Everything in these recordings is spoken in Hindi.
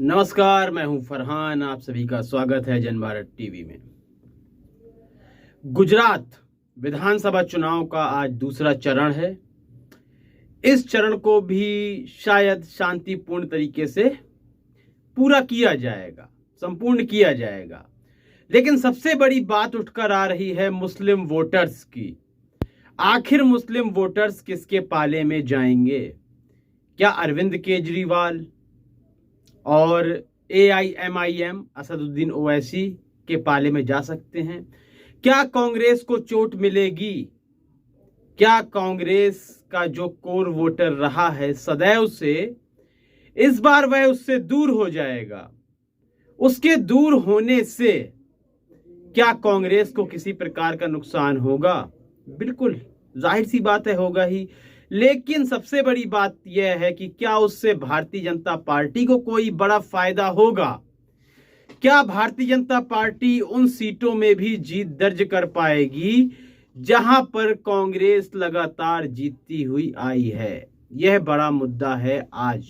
नमस्कार, मैं हूं फरहान। आप सभी का स्वागत है जन भारत टीवी में। गुजरात विधानसभा चुनाव का आज दूसरा चरण है। इस चरण को भी शायद शांतिपूर्ण तरीके से पूरा किया जाएगा, संपूर्ण किया जाएगा। लेकिन सबसे बड़ी बात उठकर आ रही है मुस्लिम वोटर्स की। आखिर मुस्लिम वोटर्स किसके पाले में जाएंगे? क्या अरविंद केजरीवाल और AIMIM असदुद्दीन ओवैसी के पाले में जा सकते हैं? क्या कांग्रेस को चोट मिलेगी? क्या कांग्रेस का जो कोर वोटर रहा है सदैव से, इस बार वह उससे दूर हो जाएगा? उसके दूर होने से क्या कांग्रेस को किसी प्रकार का नुकसान होगा? बिल्कुल जाहिर सी बात है, होगा ही। लेकिन सबसे बड़ी बात यह है कि क्या उससे भारतीय जनता पार्टी को कोई बड़ा फायदा होगा? क्या भारतीय जनता पार्टी उन सीटों में भी जीत दर्ज कर पाएगी जहां पर कांग्रेस लगातार जीतती हुई आई है? यह बड़ा मुद्दा है आज।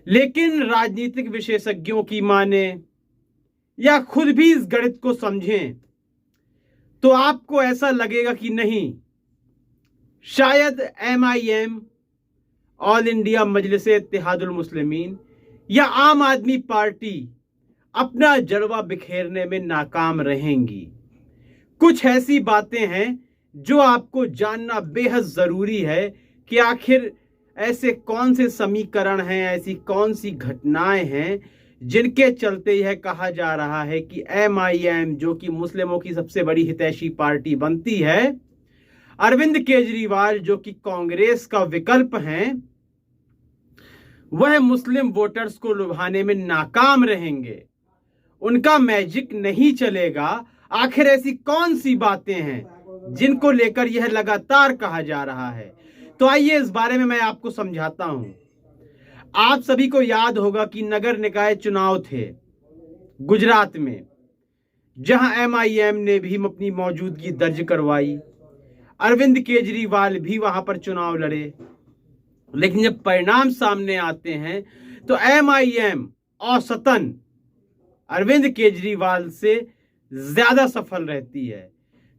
लेकिन राजनीतिक विशेषज्ञों की माने या खुद भी इस गणित को समझें तो आपको ऐसा लगेगा कि नहीं, शायद MIM, ऑल इंडिया मजलिस-ए-इत्तेहादुल मुस्लिमीन या आम आदमी पार्टी अपना जलवा बिखेरने में नाकाम रहेंगी। कुछ ऐसी बातें हैं जो आपको जानना बेहद जरूरी है कि आखिर ऐसे कौन से समीकरण हैं, ऐसी कौन सी घटनाएं हैं जिनके चलते यह कहा जा रहा है कि MIM, जो कि मुस्लिमों की सबसे बड़ी हितैषी पार्टी बनती है, अरविंद केजरीवाल जो कि कांग्रेस का विकल्प हैं, वह मुस्लिम वोटर्स को लुभाने में नाकाम रहेंगे। उनका मैजिक नहीं चलेगा। आखिर ऐसी कौन सी बातें हैं जिनको लेकर यह लगातार कहा जा रहा है? तो आइए इस बारे में मैं आपको समझाता हूं। आप सभी को याद होगा कि नगर निकाय चुनाव थे गुजरात में, जहां MIM ने भी अपनी मौजूदगी दर्ज करवाई। अरविंद केजरीवाल भी वहां पर चुनाव लड़े। लेकिन जब परिणाम सामने आते हैं तो MIM औसतन अरविंद केजरीवाल से ज्यादा सफल रहती है।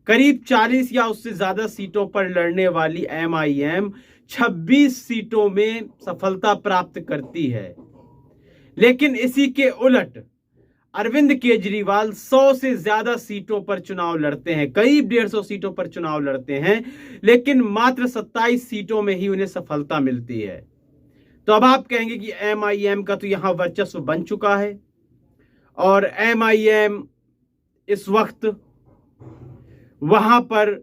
करीब 40 या उससे ज्यादा सीटों पर लड़ने वाली MIM 26 सीटों में सफलता प्राप्त करती है। लेकिन इसी के उलट अरविंद केजरीवाल 100 से ज्यादा सीटों पर चुनाव लड़ते हैं, करीब 150 सीटों पर चुनाव लड़ते हैं, लेकिन मात्र 27 सीटों में ही उन्हें सफलता मिलती है। तो अब आप कहेंगे कि MIM का तो यहां वर्चस्व बन चुका है और MIM इस वक्त वहां पर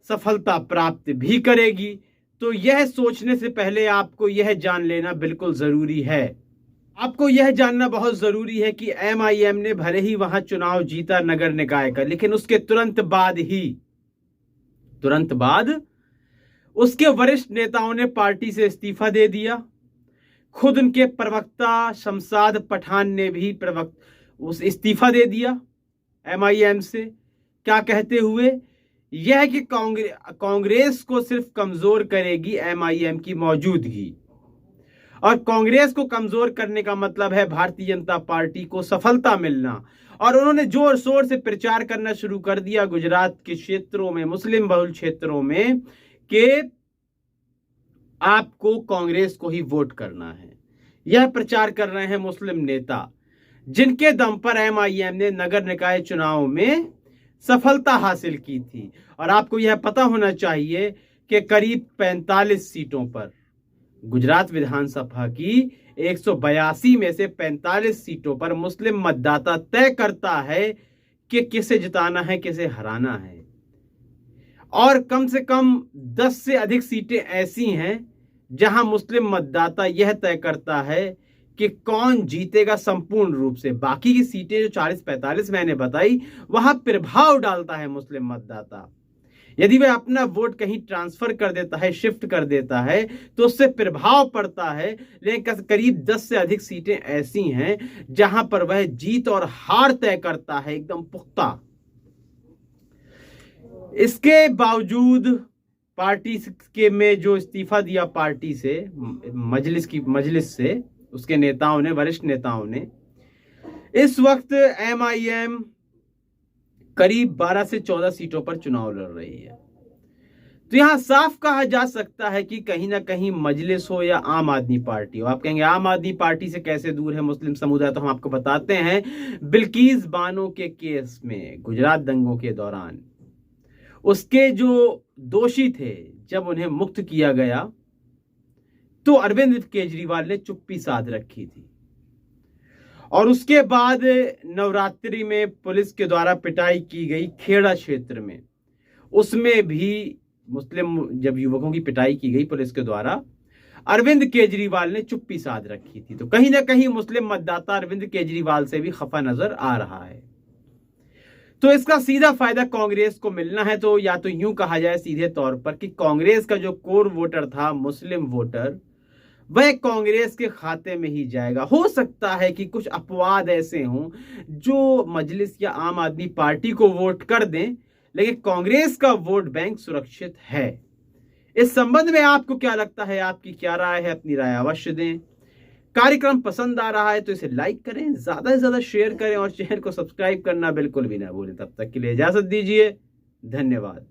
सफलता प्राप्त भी करेगी। तो यह सोचने से पहले आपको यह जान लेना बिल्कुल जरूरी है। आपको यह जानना बहुत जरूरी है कि MIM ने भले ही वहां चुनाव जीता नगर निकाय का, लेकिन उसके तुरंत बाद उसके वरिष्ठ नेताओं ने पार्टी से इस्तीफा दे दिया। खुद उनके प्रवक्ता शमशाद पठान ने भी उस इस्तीफा दे दिया MIM से। क्या कहते हुए? यह कि कांग्रेस को सिर्फ कमजोर करेगी MIM की मौजूदगी, और कांग्रेस को कमजोर करने का मतलब है भारतीय जनता पार्टी को सफलता मिलना। और उन्होंने जोर शोर से प्रचार करना शुरू कर दिया गुजरात के क्षेत्रों में, मुस्लिम बहुल क्षेत्रों में, कि आपको कांग्रेस को ही वोट करना है। यह प्रचार कर रहे हैं मुस्लिम नेता, जिनके दम पर MIM ने नगर निकाय चुनाव में सफलता हासिल की थी। और आपको यह पता होना चाहिए कि करीब 45 सीटों पर, गुजरात विधानसभा की 182 में से 45 सीटों पर मुस्लिम मतदाता तय करता है कि किसे जिताना है, किसे हराना है। और कम से कम 10 से अधिक सीटें ऐसी हैं जहां मुस्लिम मतदाता यह तय करता है कि कौन जीतेगा संपूर्ण रूप से। बाकी की सीटें जो 40-45 मैंने बताई, वहां प्रभाव डालता है मुस्लिम मतदाता। यदि वह अपना वोट कहीं ट्रांसफर कर देता है, शिफ्ट कर देता है, तो उससे प्रभाव पड़ता है। लेकिन करीब 10 से अधिक सीटें ऐसी हैं जहां पर वह जीत और हार तय करता है एकदम पुख्ता। इसके बावजूद पार्टी के में जो इस्तीफा दिया पार्टी से, मजलिस से, उसके नेताओं ने, वरिष्ठ नेताओं ने। इस वक्त MIM करीब 12 से 14 सीटों पर चुनाव लड़ रही है। तो यहां साफ कहा जा सकता है कि कहीं ना कहीं मजलिस हो या आम आदमी पार्टी हो। आप कहेंगे आम आदमी पार्टी से कैसे दूर है मुस्लिम समुदाय, तो हम आपको बताते हैं। बिल्किस बानो के केस में, गुजरात दंगों के दौरान, उसके जो दोषी थे, जब उन्हें मुक्त किया गया तो अरविंद केजरीवाल ने चुप्पी साध रखी थी। और उसके बाद नवरात्रि में पुलिस के द्वारा पिटाई की गई खेड़ा क्षेत्र में, उसमें भी मुस्लिम जब युवकों की पिटाई की गई पुलिस के द्वारा, अरविंद केजरीवाल ने चुप्पी साध रखी थी। तो कहीं ना कहीं मुस्लिम मतदाता अरविंद केजरीवाल से भी खफा नजर आ रहा है। तो इसका सीधा फायदा कांग्रेस को मिलना है। तो या तो यूं कहा जाए सीधे तौर पर कि कांग्रेस का जो कोर वोटर था, मुस्लिम वोटर, वह कांग्रेस के खाते में ही जाएगा। हो सकता है कि कुछ अपवाद ऐसे हों जो मजलिस या आम आदमी पार्टी को वोट कर दें, लेकिन कांग्रेस का वोट बैंक सुरक्षित है। इस संबंध में आपको क्या लगता है, आपकी क्या राय है? अपनी राय अवश्य दें। कार्यक्रम पसंद आ रहा है तो इसे लाइक करें, ज्यादा से ज्यादा शेयर करें और चैनल को सब्सक्राइब करना बिल्कुल भी ना भूलें। तब तक के लिए इजाजत दीजिए, धन्यवाद।